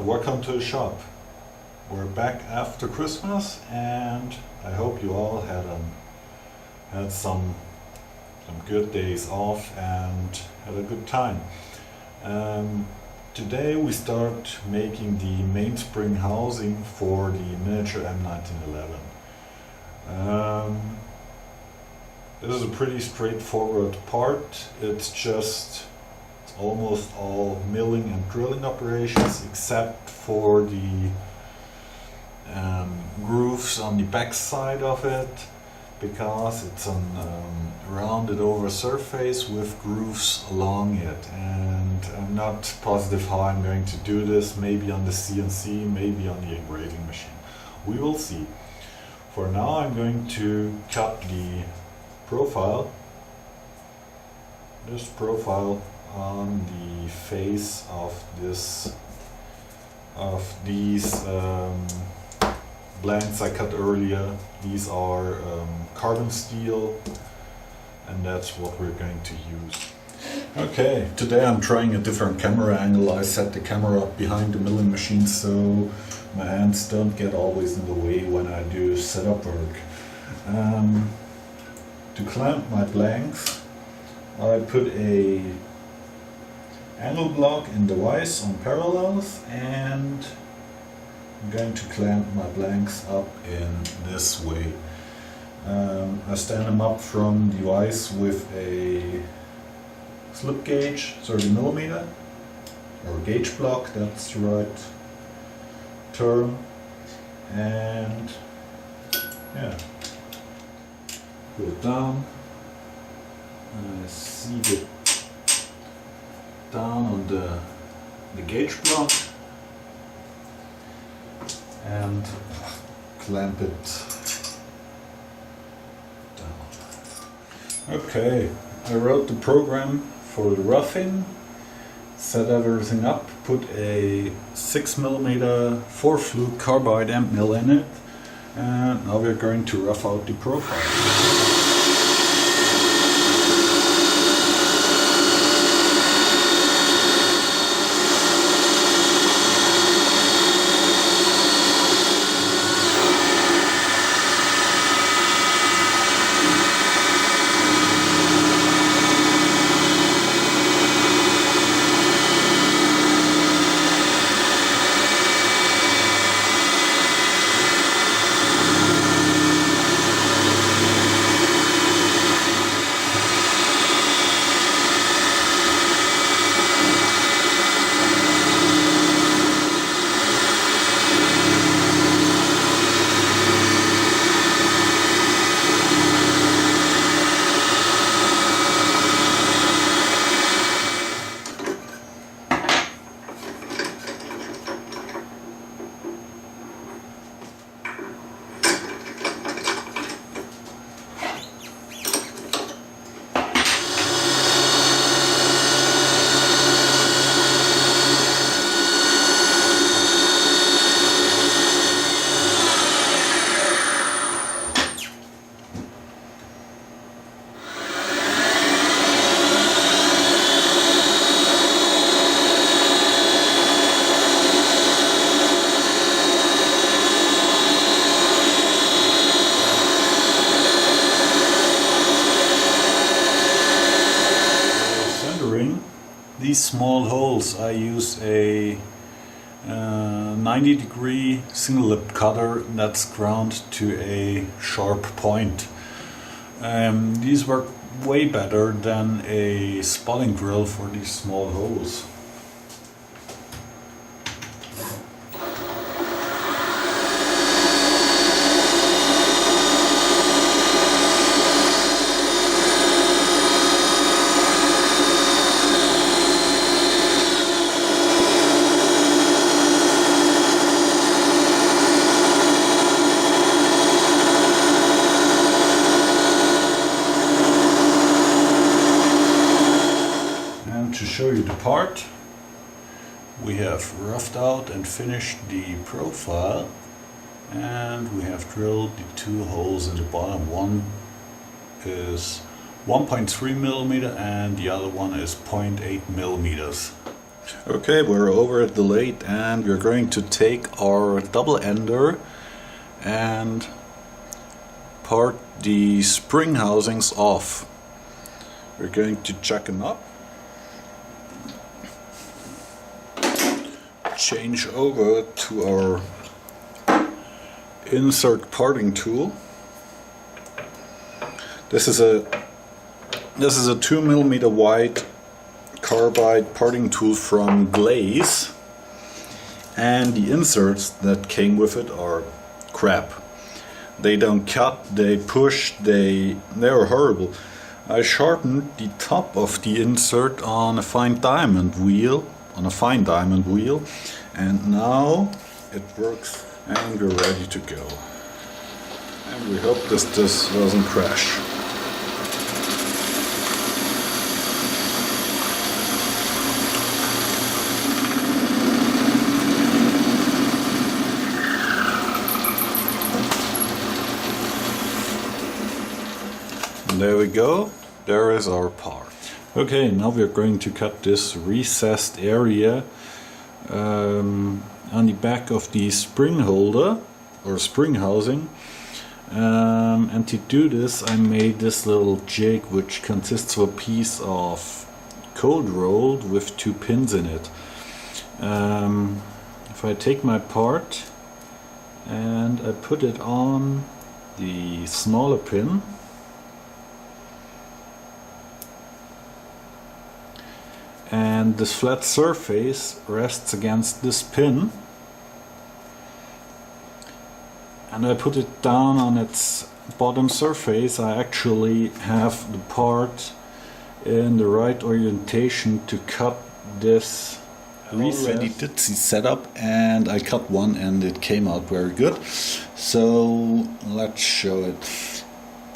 welcome to the shop. We're back after Christmas and I hope you all had some good days off and had a good time. Today we start making the mainspring housing for the miniature M1911. This is a pretty straightforward part. It's almost all milling and drilling operations except for the grooves on the back side of it, because it's a rounded over surface with grooves along it, and I'm not positive how I'm going to do this. Maybe on the CNC, maybe on the engraving machine. We will see. For now I'm going to cut the profile, this profile on the face of these blanks I cut earlier. These are carbon steel, and that's what we're going to use. Okay, today I'm trying a different camera angle. I set the camera up behind the milling machine so my hands don't get always in the way when I do setup work. To clamp my blanks, I put a angle block in the vise on parallels, and I'm going to clamp my blanks up in this way. I stand them up from the vise with a slip gauge, 30mm, or gauge block, that's the right term, and yeah, put it down. I seat it down on the gauge block and clamp it down. Okay, I wrote the program for the roughing, set everything up, put a 6mm 4-flute carbide end mill in it, and now we're going to rough out the profile. These small holes, I use a 90-degree single lip cutter that's ground to a sharp point. These work way better than a spotting drill for these small holes. To show you the part, we have roughed out and finished the profile, and we have drilled the 2 holes in the bottom. One is 1.3mm and the other one is 0.8mm. Okay, we're over at the lathe and we're going to take our double ender and part the spring housings off. We're going to chuck them up, change over to our insert parting tool. This is a 2mm wide carbide parting tool from Glaze, and the inserts that came with it are crap. They don't cut, they push, they're horrible. I sharpened the top of the insert on a fine diamond wheel, and now it works and we're ready to go. And we hope this doesn't crash. There we go, there is our part. Okay, now we're going to cut this recessed area on the back of the spring holder or spring housing, and to do this I made this little jig which consists of a piece of cold rolled with 2 pins in it. If I take my part and I put it on the smaller pin, and this flat surface rests against this pin, and I put it down on its bottom surface, I actually have the part in the right orientation to cut this recess. I already did the setup and I cut one and it came out very good. So let's show it.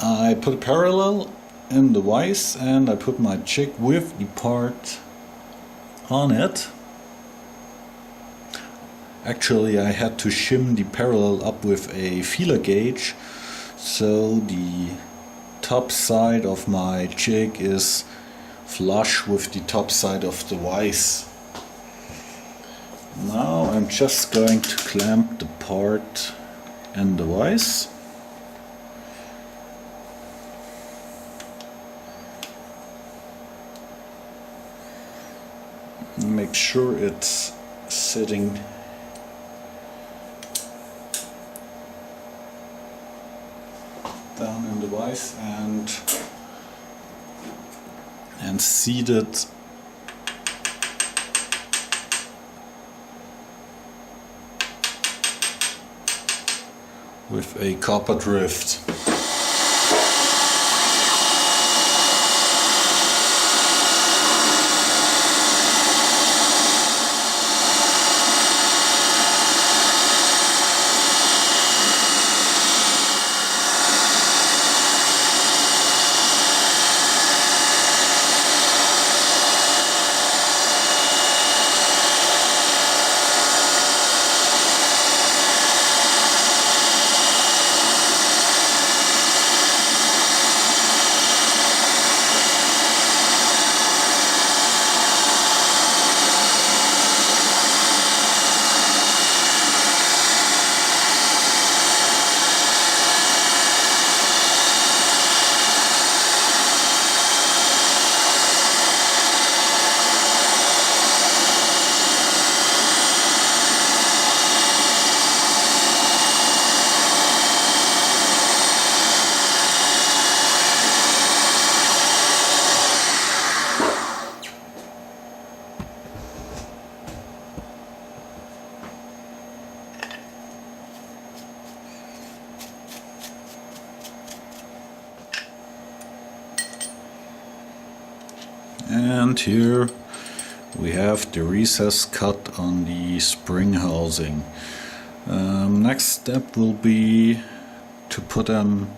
I put a parallel in the vise and I put my jig with the part on it. Actually I had to shim the parallel up with a feeler gauge, so the top side of my jig is flush with the top side of the vise. Now I'm just going to clamp the part in the vise. Make sure it's sitting down in the vise and seated with a copper drift. And here we have the recess cut on the spring housing. Next step will be to put them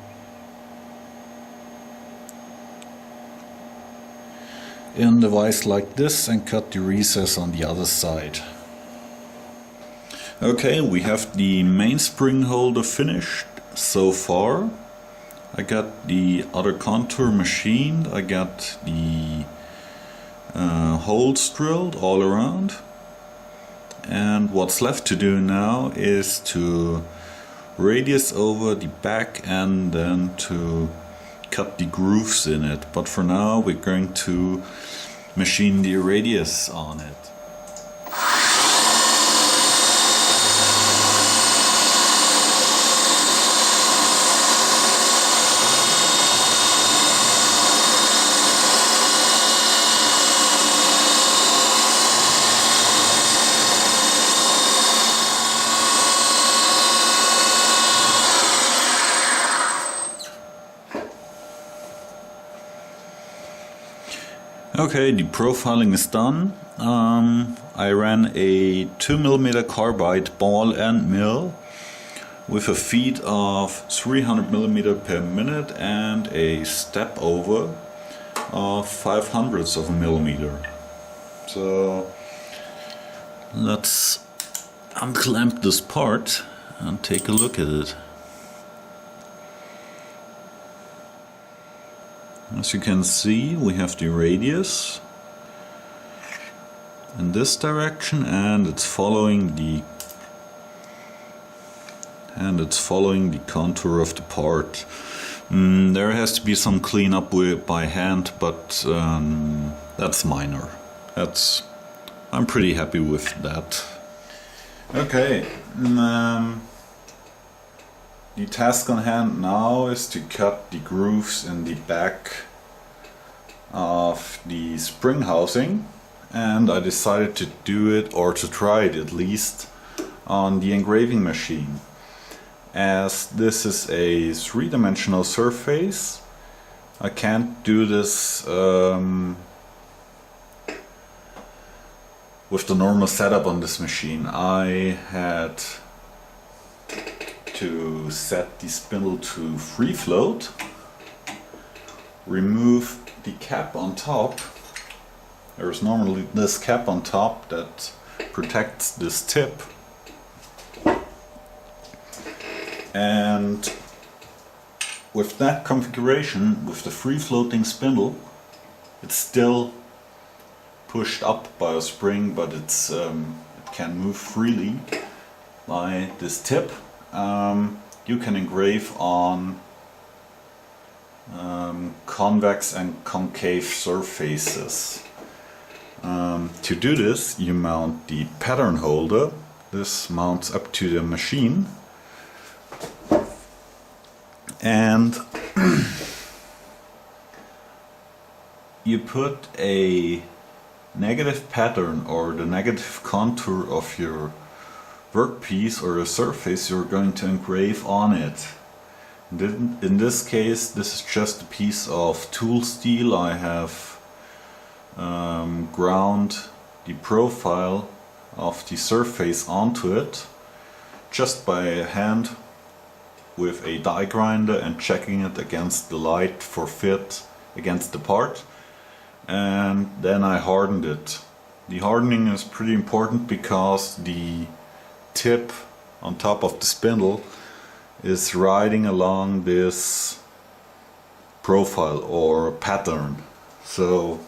in the vise like this and cut the recess on the other side. Okay, we have the mainspring holder finished so far. I got the other contour machined, I got the holes drilled all around, and what's left to do now is to radius over the back and then to cut the grooves in it. But for now we're going to machine the radius on it. Okay, the profiling is done. I ran a 2mm carbide ball and mill with a feed of 300mm per minute and a step over of 0.05 of a millimeter. So let's unclamp this part and take a look at it. As you can see, we have the radius in this direction, and it's following the contour of the part. There has to be some cleanup by hand, but that's minor. I'm pretty happy with that. Okay. The task on hand now is to cut the grooves in the back of the spring housing, and I decided to do it, or to try it at least, on the engraving machine. As this is a three-dimensional surface, I can't do this with the normal setup on this machine. I had to set the spindle to free float, remove the cap on top. There's normally this cap on top that protects this tip, and with that configuration, with the free floating spindle, it's still pushed up by a spring, but it can move freely by this tip. You can engrave on convex and concave surfaces. To do this, you mount the pattern holder. This mounts up to the machine, and you put a negative pattern or the negative contour of your workpiece or a surface you're going to engrave on it. In this case, this is just a piece of tool steel. I have ground the profile of the surface onto it just by hand with a die grinder and checking it against the light for fit against the part, and then I hardened it. The hardening is pretty important because the tip on top of the spindle is riding along this profile or pattern. So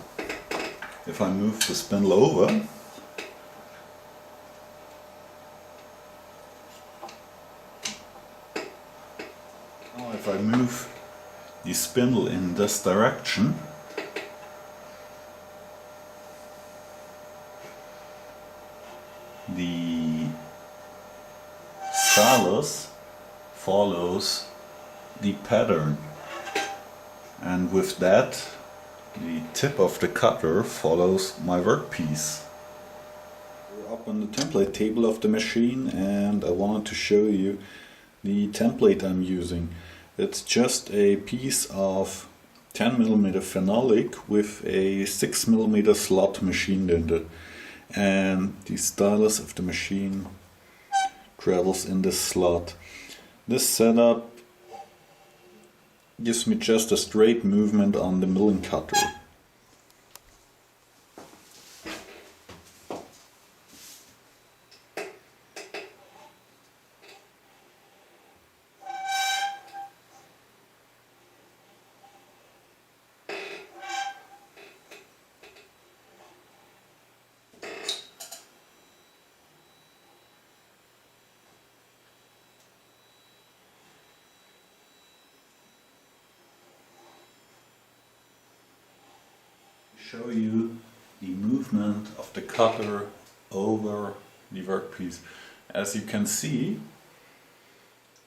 if I move the spindle over, if I move the spindle in this direction, the stylus follows the pattern, and with that the tip of the cutter follows my workpiece. We're up on the template table of the machine, and I wanted to show you the template I'm using. It's just a piece of 10mm phenolic with a 6mm slot machined in it, and the stylus of the machine travels in this slot. This setup gives me just a straight movement on the milling cutter. show you the movement of the cutter over the workpiece. As you can see,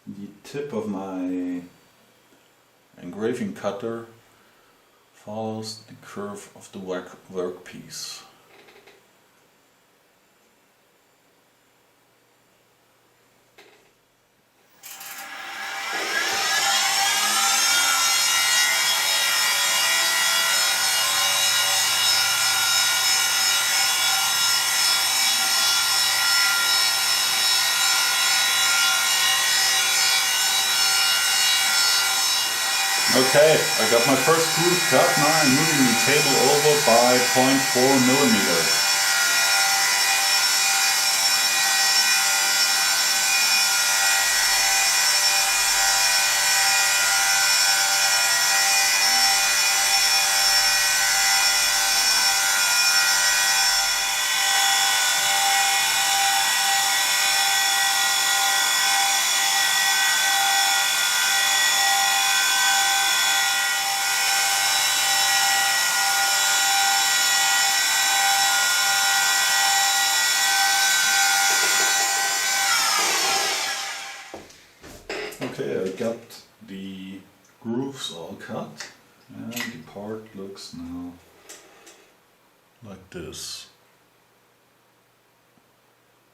the tip of my engraving cutter follows the curve of the workpiece. Okay, I got my first groove cut. Now I'm moving the table over by 0.4 millimeters. Okay, I got the grooves all cut and the part looks now like this.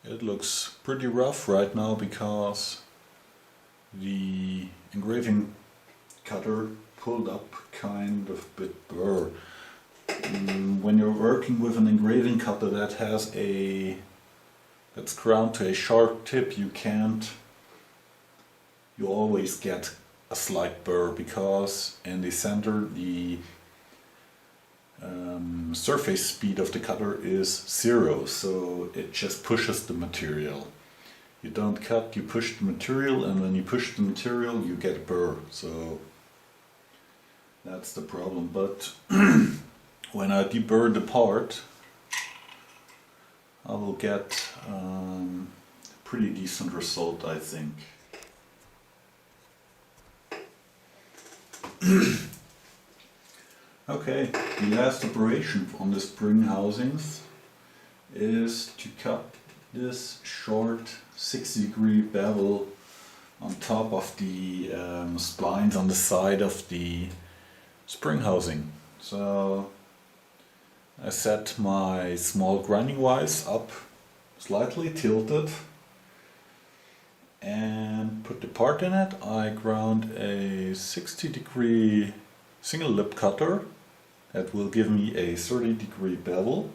It looks pretty rough right now because the engraving cutter pulled up kind of a bit burr. When you're working with an engraving cutter that's ground to a sharp tip, you always get a slight burr because in the center the surface speed of the cutter is 0, so it just pushes the material. You don't cut, you push the material, and when you push the material you get a burr, so that's the problem. But when I deburr the part I will get a pretty decent result, I think. Okay, the last operation on the spring housings is to cut this short 60-degree bevel on top of the splines on the side of the spring housing. So I set my small grinding vise up slightly tilted and put the part in it. I ground a 60-degree single lip cutter that will give me a 30-degree bevel,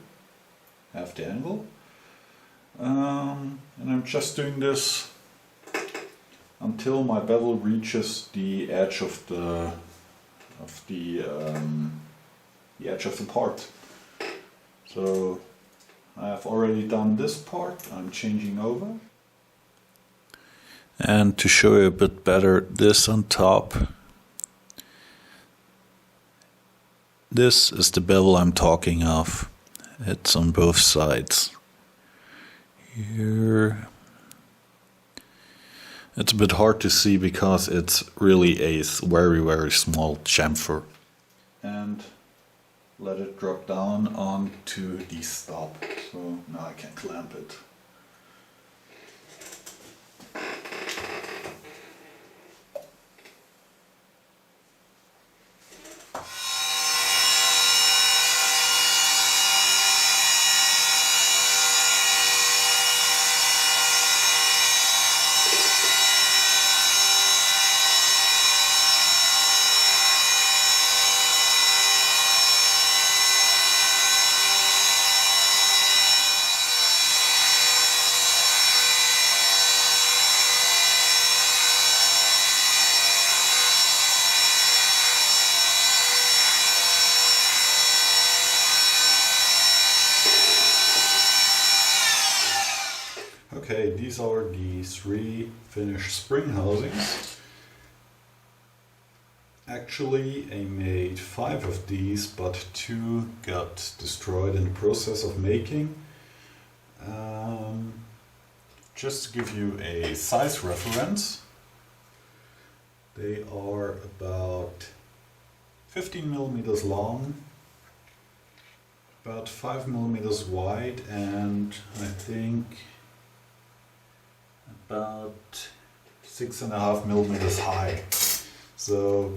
half the angle. And I'm just doing this until my bevel reaches the edge of the edge of the part. So I have already done this part. I'm changing over. And to show you a bit better, this on top, this is the bevel I'm talking of. It's on both sides. Here, it's a bit hard to see because it's really a very, very small chamfer. And let it drop down onto the stop. So now I can clamp it. Okay, these are the 3 finished spring housings. Actually, I made 5 of these, but 2 got destroyed in the process of making. Just to give you a size reference, they are about 15 millimeters long about 5 millimeters wide and I think about 6.5 millimeters high. So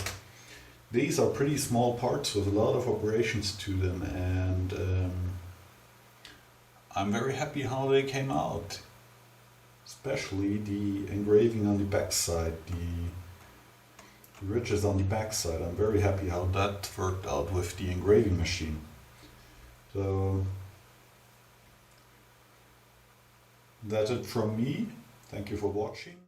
these are pretty small parts with a lot of operations to them, and I'm very happy how they came out. Especially the engraving on the back side, the ridges on the back side. I'm very happy how that worked out with the engraving machine. So that's it from me. Thank you for watching.